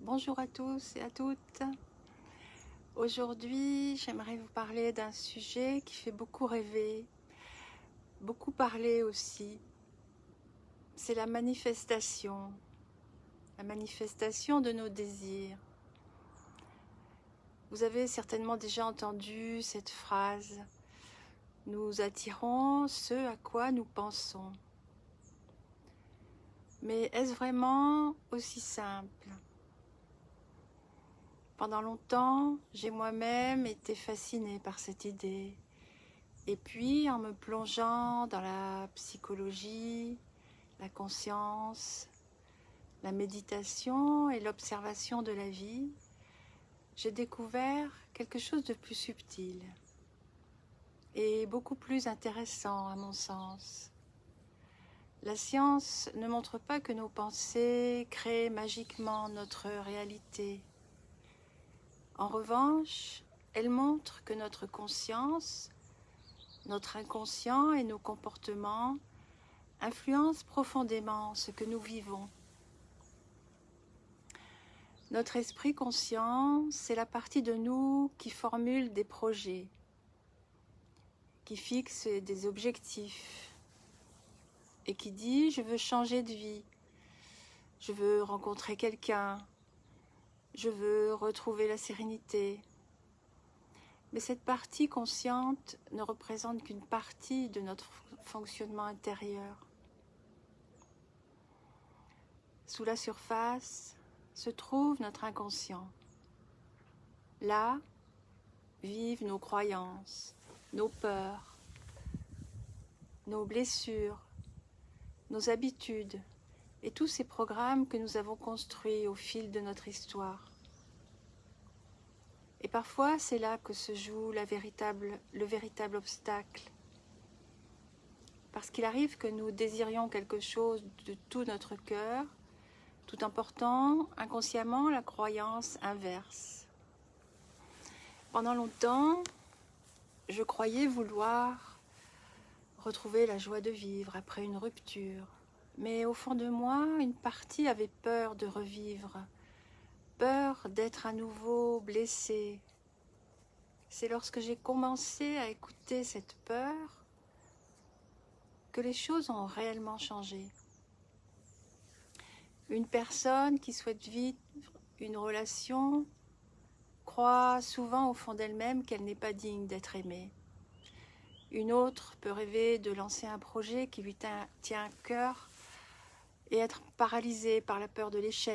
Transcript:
Bonjour à tous et à toutes. Aujourd'hui, j'aimerais vous parler d'un sujet qui fait beaucoup rêver, beaucoup parler aussi. C'est la manifestation de nos désirs. Vous avez certainement déjà entendu cette phrase « Nous attirons ce à quoi nous pensons ». Mais est-ce vraiment aussi simple ? Pendant longtemps, j'ai moi-même été fascinée par cette idée. Et puis, en me plongeant dans la psychologie, la conscience, la méditation et l'observation de la vie, j'ai découvert quelque chose de plus subtil et beaucoup plus intéressant à mon sens. La science ne montre pas que nos pensées créent magiquement notre réalité. En revanche, elle montre que notre conscience, notre inconscient et nos comportements influencent profondément ce que nous vivons. Notre esprit conscient, c'est la partie de nous qui formule des projets, qui fixe des objectifs et qui dit « je veux changer de vie, je veux rencontrer quelqu'un, je veux retrouver la sérénité ». Mais cette partie consciente ne représente qu'une partie de notre fonctionnement intérieur. Sous la surface se trouve notre inconscient. Là vivent nos croyances, nos peurs, nos blessures, nos habitudes et tous ces programmes que nous avons construits au fil de notre histoire. Et parfois, c'est là que se joue le véritable obstacle. Parce qu'il arrive que nous désirions quelque chose de tout notre cœur, tout en portant inconsciemment la croyance inverse. Pendant longtemps, je croyais vouloir retrouver la joie de vivre après une rupture. Mais au fond de moi, une partie avait peur de revivre, peur d'être à nouveau blessée. C'est lorsque j'ai commencé à écouter cette peur que les choses ont réellement changé. Une personne qui souhaite vivre une relation croit souvent au fond d'elle-même qu'elle n'est pas digne d'être aimée. Une autre peut rêver de lancer un projet qui lui tient à cœur et être paralysée par la peur de l'échec.